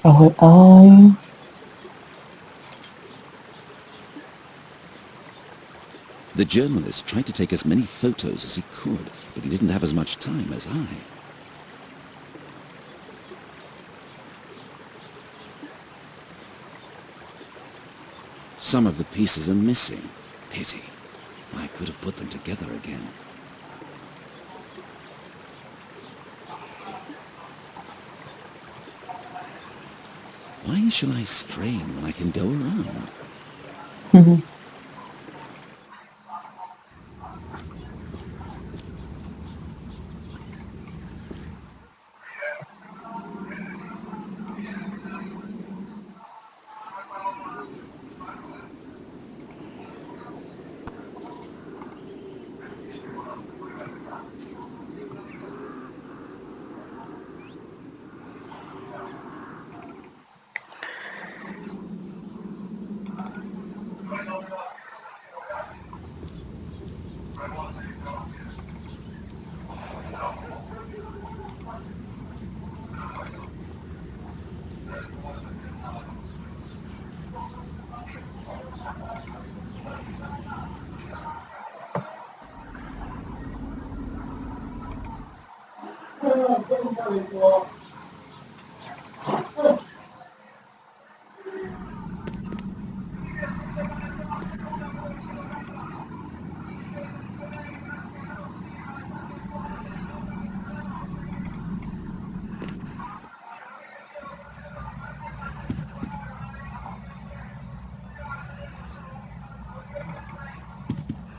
Ahoj, ahoj. The journalist tried to take as many photos as he could, but he didn't have as much time as I. Some of the pieces are missing. Pity. I could have put them together again. Why should I strain when I can go around?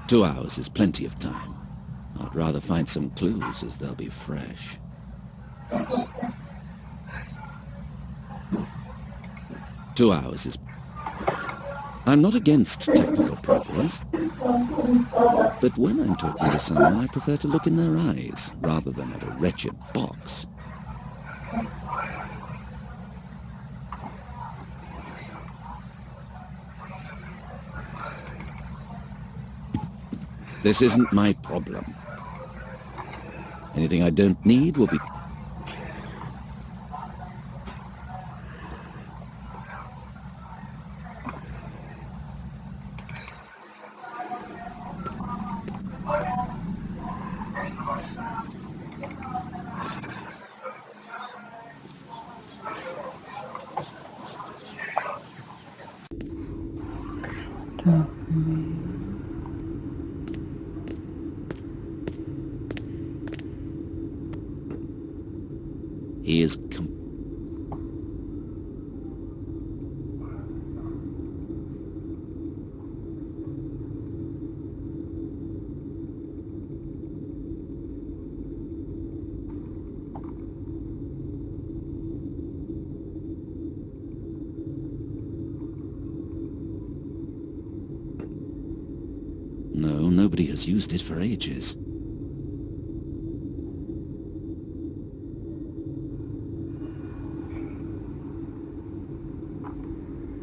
Two hours is plenty of time. I'd rather find some clues as they'll be fresh. 2 hours is... I'm not against technical progress, but when I'm talking to someone, I prefer to look in their eyes rather than at a wretched box. This isn't my problem. Anything I don't need will be... He is No, nobody has used it for ages.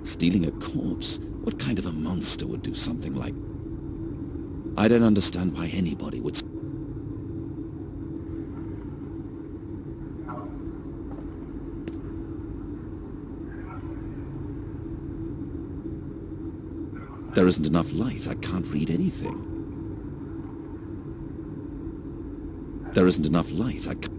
Stealing a corpse? What kind of a monster would do something like... I don't understand why anybody would... There isn't enough light. I can't read anything. There isn't enough light. I can't...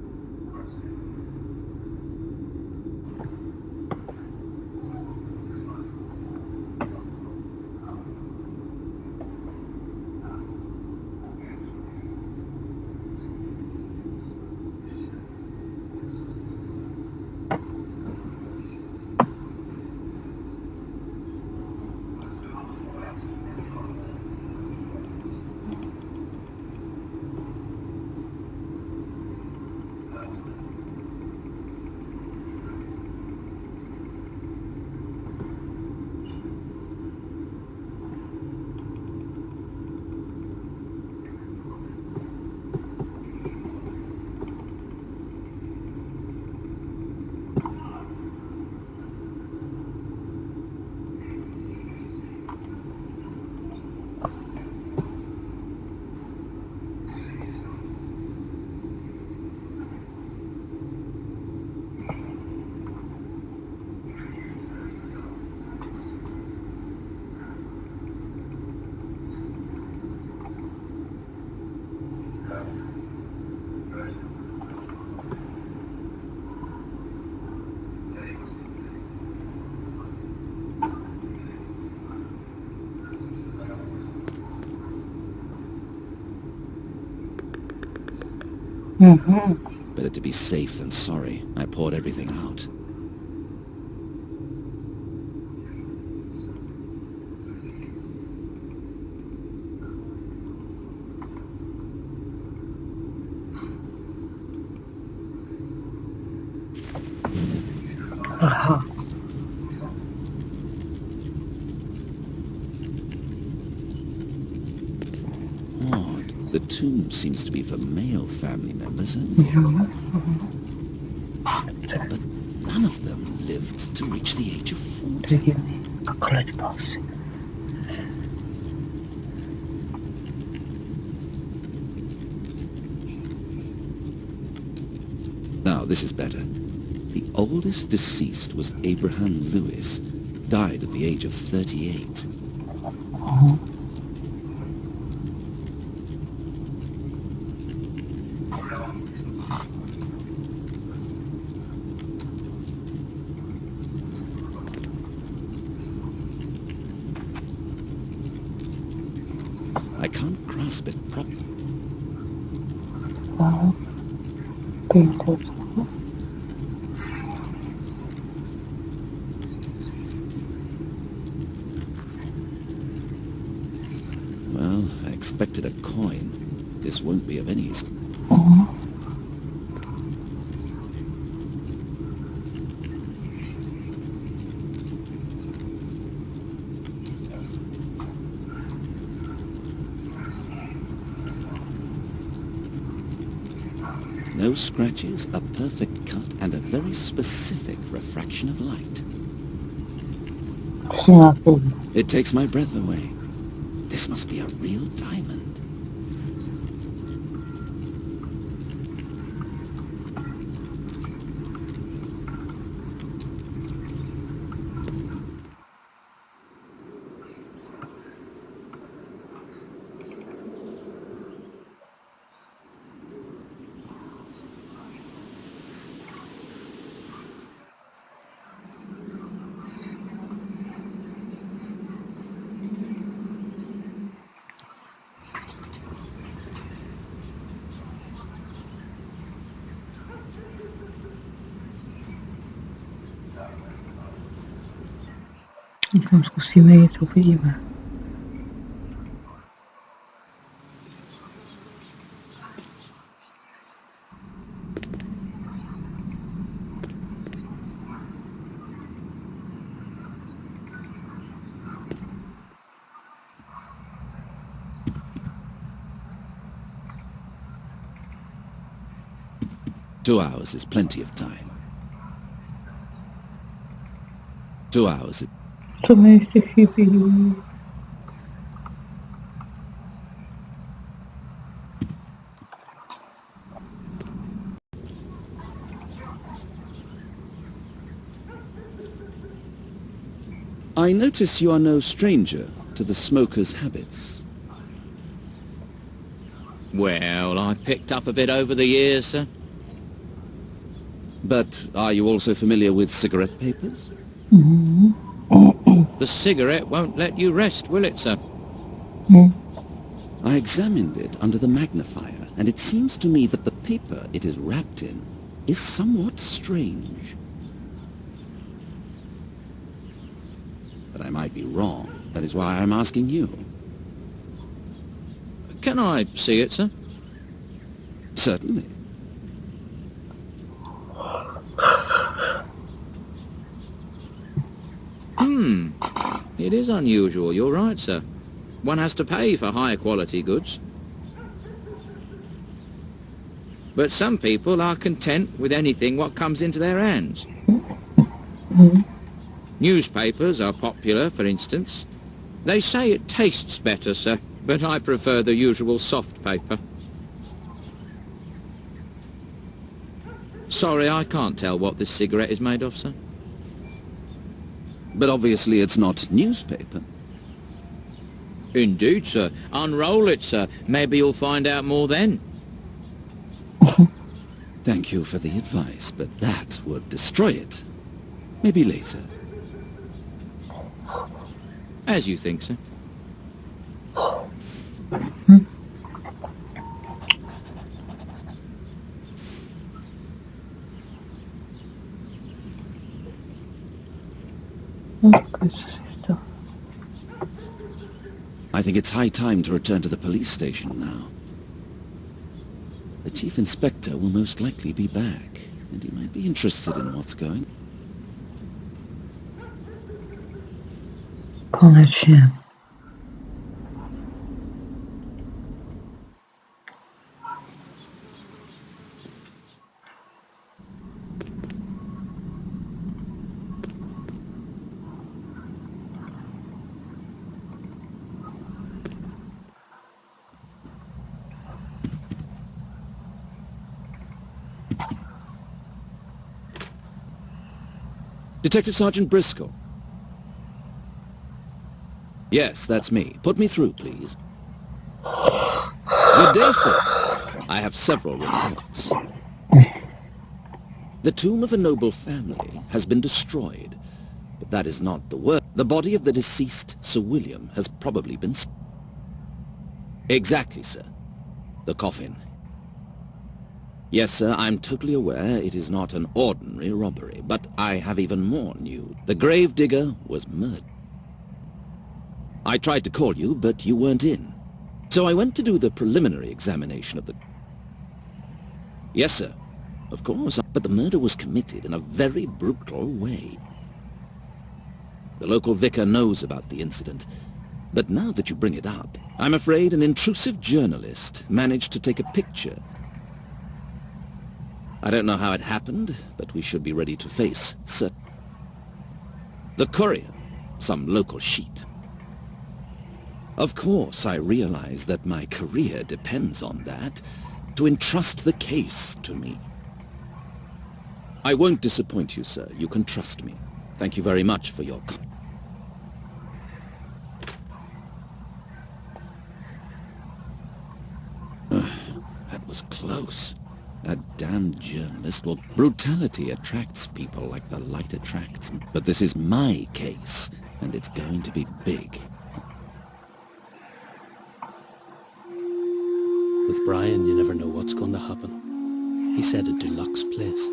Better to be safe than sorry. I poured everything out. Aha. Odd. The tomb seems to be for male family members only. But none of them lived to reach the age of 40. Divný. Kako léčba asi. Now, this is better. The oldest deceased was Abraham Lewis. Died at the age of 38. I can't grasp it properly. Painted. Well, I expected a coin. This won't be of any use. No scratches, a perfect cut, and a very specific refraction of light. It takes my breath away. This must be a real diamond. Tam zkusíme jít, uvidíme. Two hours is plenty of time. 2 hours. Co mi ještě chybí? I notice you are no stranger to the smoker's habits. Well, I picked up a bit over the years, sir. But are you also familiar with cigarette papers? The cigarette won't let you rest, will it, sir? I examined it under the magnifier, and it seems to me that the paper it is wrapped in is somewhat strange. But I might be wrong. That is why I'm asking you. Can I see it, sir? Certainly. It is unusual, you're right, sir. One has to pay for higher quality goods. But some people are content with anything what comes into their hands. Newspapers are popular, for instance. They say it tastes better, sir, but I prefer the usual soft paper. Sorry, I can't tell what this cigarette is made of, sir. But obviously it's not newspaper. Indeed, sir. Unroll it, sir. Maybe you'll find out more then. Thank you for the advice, but that would destroy it. Maybe later. As you think, sir. Okay, co si to? I think it's high time to return to the police station now. The chief inspector will most likely be back, and he might be interested in what's going. Konečně. Detective Sergeant Briscoe. Yes, that's me. Put me through, please. Good day, sir. I have several reports. The tomb of a noble family has been destroyed, but that is not the worst. The body of the deceased Sir William has probably been... Exactly, sir. The coffin. Yes, sir, I'm totally aware it is not an ordinary robbery, but I have even more news. The gravedigger was murdered. I tried to call you, but you weren't in. So I went to do the preliminary examination of the... Yes, sir. Of course, but the murder was committed in a very brutal way. The local vicar knows about the incident, but now that you bring it up, I'm afraid an intrusive journalist managed to take a picture. I don't know how it happened, but we should be ready to face the Courier, some local sheet. Of course, I realize that my career depends on that, to entrust the case to me. I won't disappoint you, sir. You can trust me. Thank you very much for your... That was close. That damned journalist. Well, brutality attracts people like the light attracts me. But this is my case, and it's going to be big. With Brian, you never know what's going to happen. He said a deluxe place.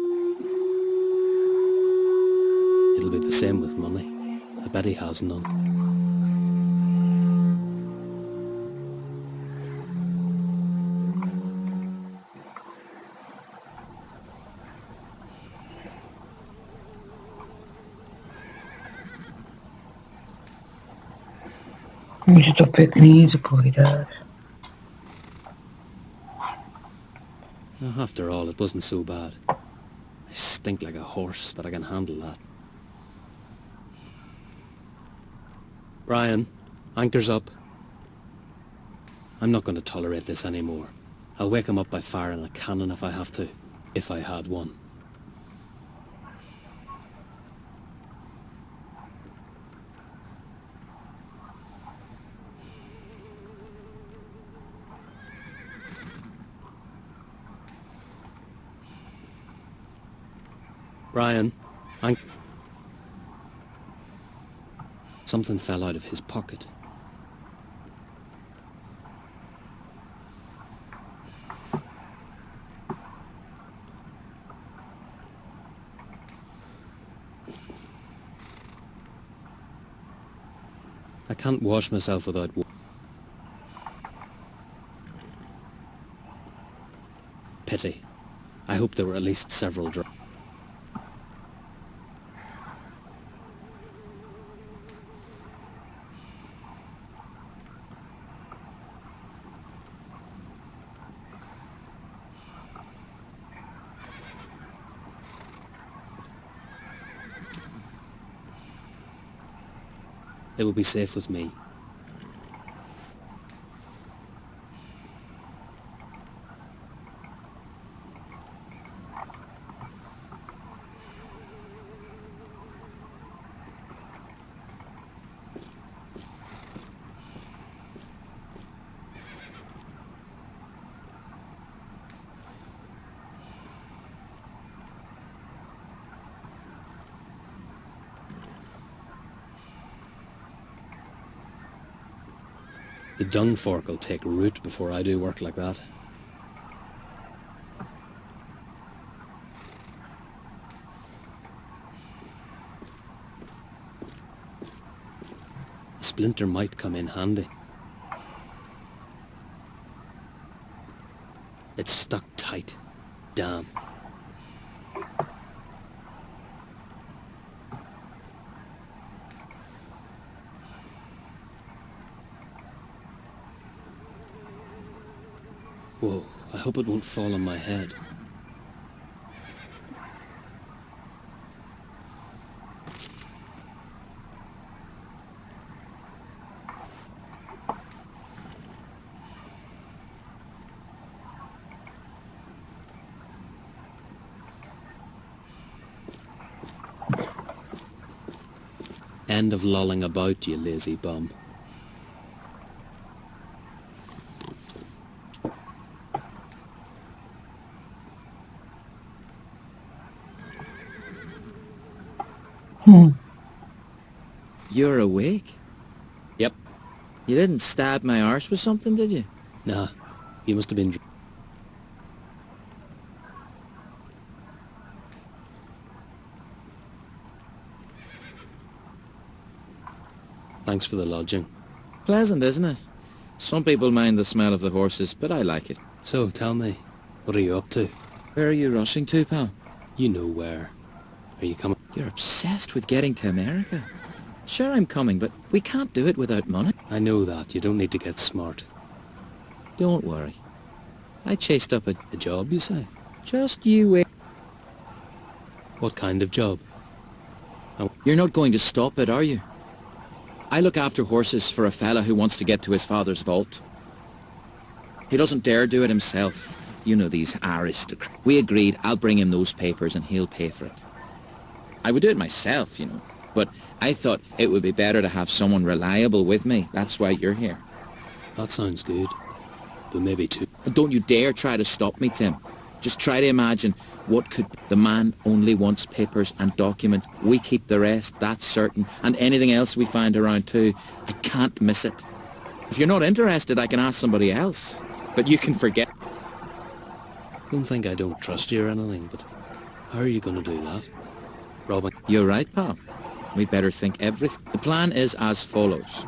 It'll be the same with money. I bet he has none. Může to pěkný, co povídáš. After all, it wasn't so bad. I stink like a horse, but I can handle that. Brian, anchor's up. I'm not going to tolerate this anymore. I'll wake him up by firing a cannon if I have to. If I had one. Brian, something fell out of his pocket. I can't wash myself without water. Pity. I hope there were at least several drops. It will be safe with me. The dung fork will take root before I do work like that. splinter might come in handy. It's stuck tight. Damn. Whoa, I hope it won't fall on my head. End of lolling about, you lazy bum. You're awake? Yep. You didn't stab my arse with something, did you? Nah, you must have been... Thanks for the lodging. Pleasant, isn't it? Some people mind the smell of the horses, but I like it. So, tell me, what are you up to? Where are you rushing to, pal? You know where. Are you coming? You're obsessed with getting to America. Sure, I'm coming, but we can't do it without money. I know that. You don't need to get smart. Don't worry. I chased up a job, you say? Just you wait. What kind of job? You're not going to stop it, are you? I look after horses for a fella who wants to get to his father's vault. He doesn't dare do it himself. You know these aristocrats. We agreed I'll bring him those papers and he'll pay for it. I would do it myself, you know, but I thought it would be better to have someone reliable with me. That's why you're here. That sounds good, but maybe too... Don't you dare try to stop me, Tim. Just try to imagine what could... The man only wants papers and documents. We keep the rest, that's certain. And anything else we find around too. I can't miss it. If you're not interested, I can ask somebody else. But you can forget. Don't think I don't trust you or anything, but how are you going to do that? Robbing? You're right, pal. We'd better think everything. The plan is as follows.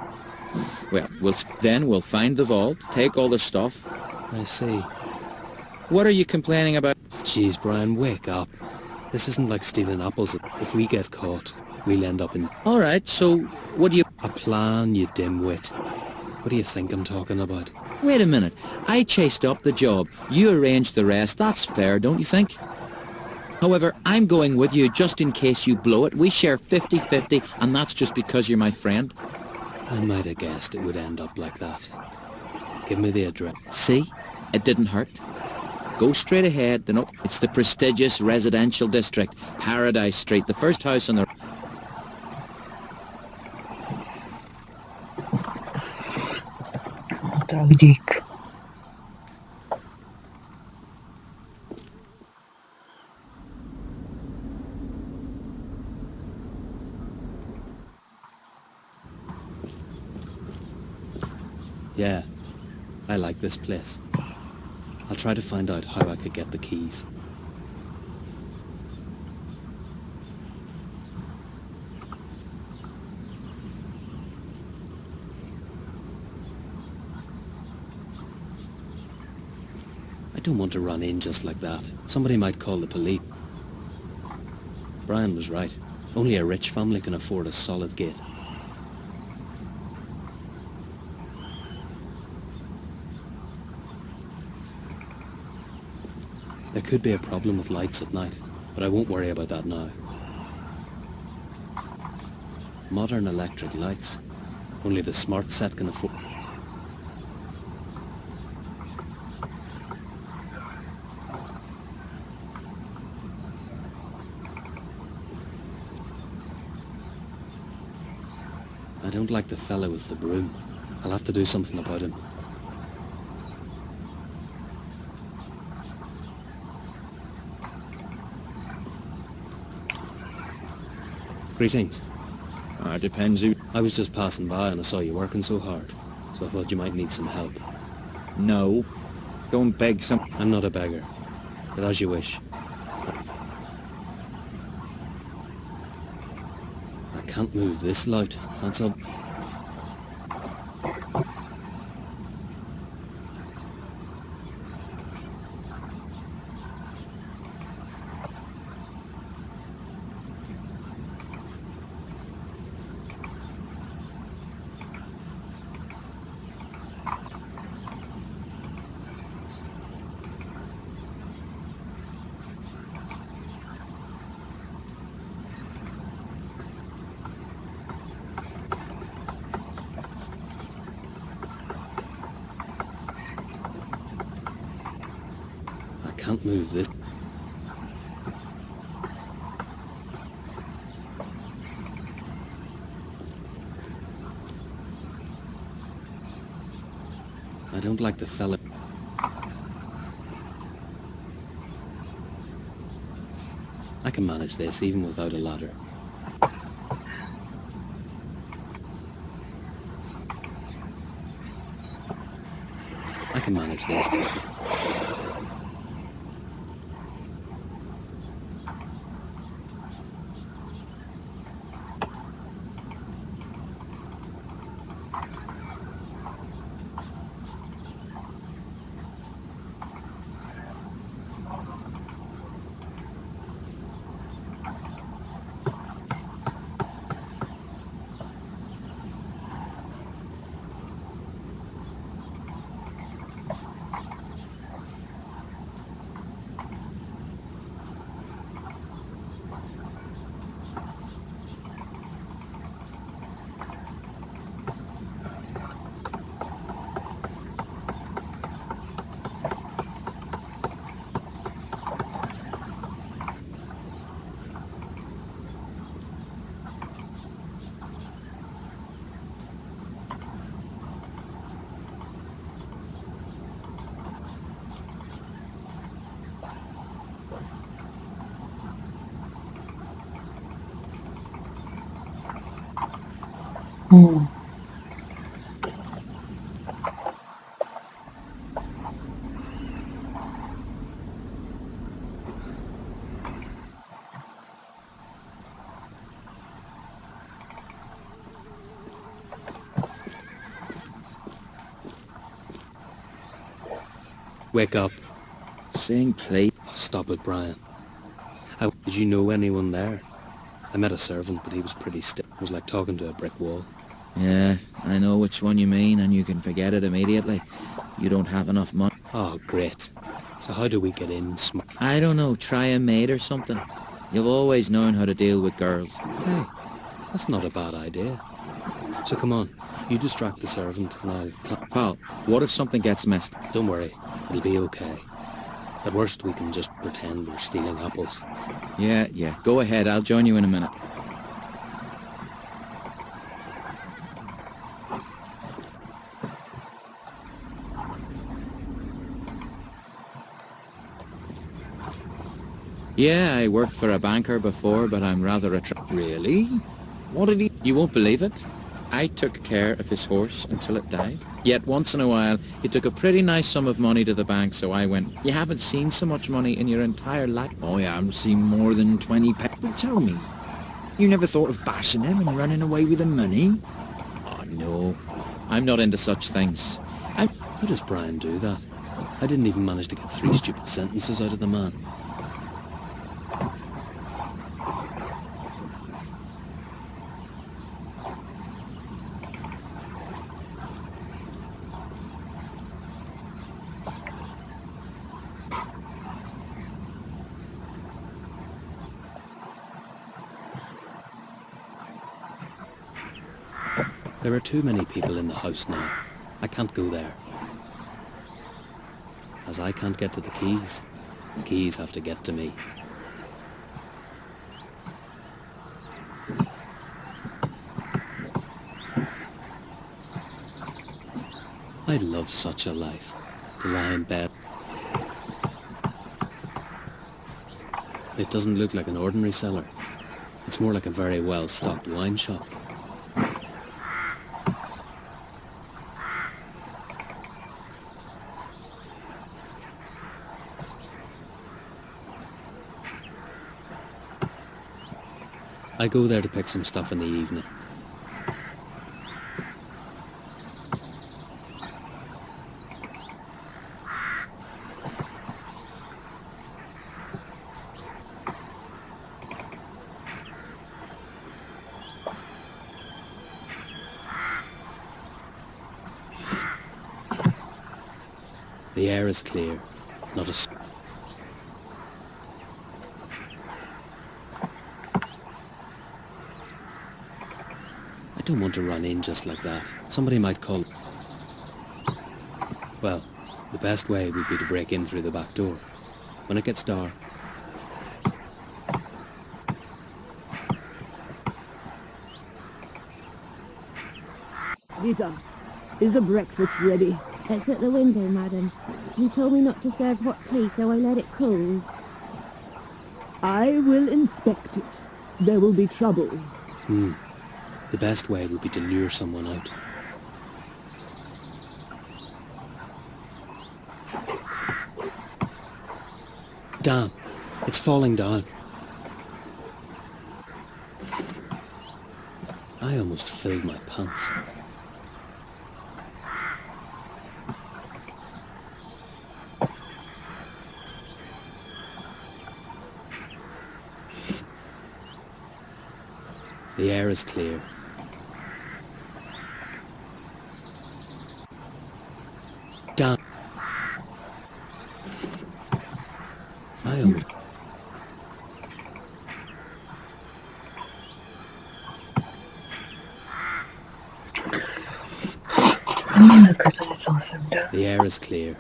Well, we'll find the vault, take all the stuff. I see. What are you complaining about? Jeez, Brian, wake up. This isn't like stealing apples. If we get caught, we'll end up in... All right, so what do you... A plan, you dimwit. What do you think I'm talking about? Wait a minute. I chased up the job. You arranged the rest. That's fair, don't you think? However, I'm going with you just in case you blow it. We share 50-50, and that's just because you're my friend. I might have guessed it would end up like that. Give me the address. See? It didn't hurt. Go straight ahead, then up. It's the prestigious residential district, Paradise Street, the first house on the... Tak dík. Yeah, I like this place. I'll try to find out how I could get the keys. I don't want to run in just like that. Somebody might call the police. Brian was right. Only a rich family can afford a solid gate. There could be a problem with lights at night, but I won't worry about that now. Modern electric lights. Only the smart set can afford... I don't like the fella with the broom. I'll have to do something about him. Greetings. Depends who... I was just passing by and I saw you working so hard, so I thought you might need some help. No. Go and beg some... I'm not a beggar, but as you wish. I can't move this loud, that's all. can't move this. I don't like the fella. I can manage this even without a ladder. I can manage this. Wake up. Saying play. Stop it, Brian. Did you know anyone there? I met a servant, but he was pretty stiff. It was like talking to a brick wall. Yeah, I know which one you mean, and you can forget it immediately. You don't have enough money. Oh, great. So how do we get in? I don't know, try a maid or something. You've always known how to deal with girls. Hey, that's not a bad idea. So come on, you distract the servant and I'll... Pal, what if something gets messed? Don't worry, it'll be okay. At worst, we can just pretend we're stealing apples. Yeah, go ahead, I'll join you in a minute. Yeah, I worked for a banker before, but I'm rather Really? What did he... You won't believe it. I took care of his horse until it died. Yet once in a while, he took a pretty nice sum of money to the bank, so I went, you haven't seen so much money in your entire life. Oh, yeah, I haven't seen more than 20 pence. Well, tell me, you never thought of bashing him and running away with the money? Oh, no. I'm not into such things. How does Brian do that? I didn't even manage to get 3 stupid sentences out of the man. There are too many people in the house now. I can't go there. As I can't get to the keys have to get to me. I'd love such a life, to lie in bed. It doesn't look like an ordinary cellar. It's more like a very well-stocked wine shop. I go there to pick some stuff in the evening. The air is clear, not a... I don't want to run in just like that. Somebody might call... Well, the best way would be to break in through the back door. when it gets dark. Lisa, is the breakfast ready? It's at the window, madam. You told me not to serve hot tea, so I let it cool. I will inspect it. There will be trouble. The best way would be to lure someone out. Damn, it's falling down. I almost filled my pants. The air is clear. Damn. I almost... The air is clear.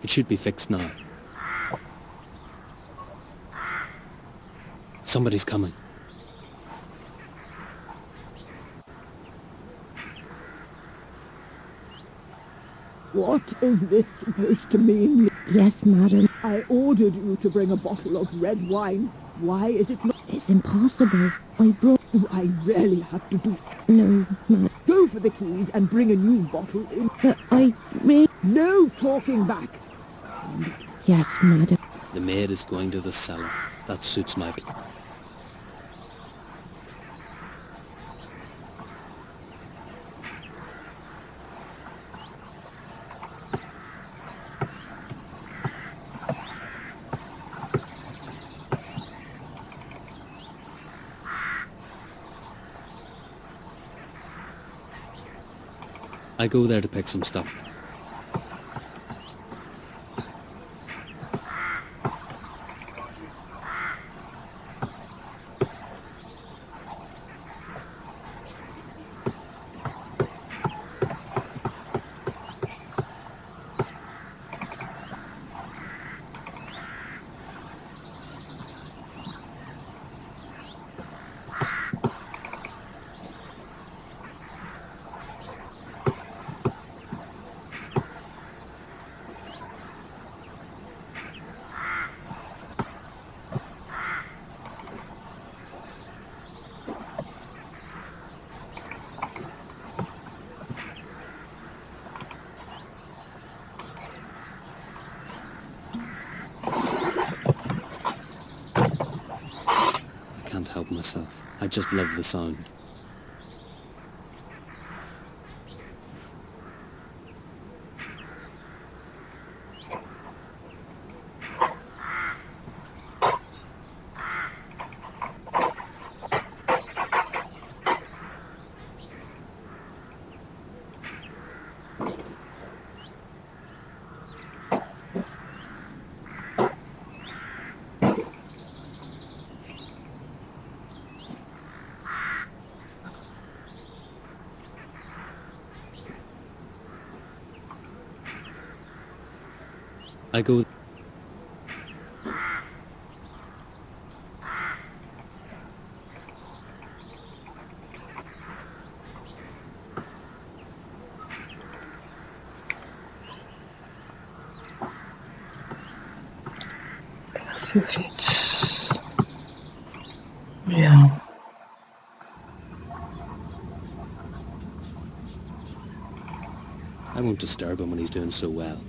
It should be fixed now. Somebody's coming. What is this supposed to mean? Yes, madam. I ordered you to bring a bottle of red wine. Why is it not? It's impossible. I brought... Do I really have to do? No, madam. Go for the keys and bring a new bottle in. But I really... No talking back. Yes, madam. The maid is going to the cellar. That suits my... I go there to pick some stuff. I can't help myself. I just love the sound. I go... Yeah. I won't disturb him when he's doing so well.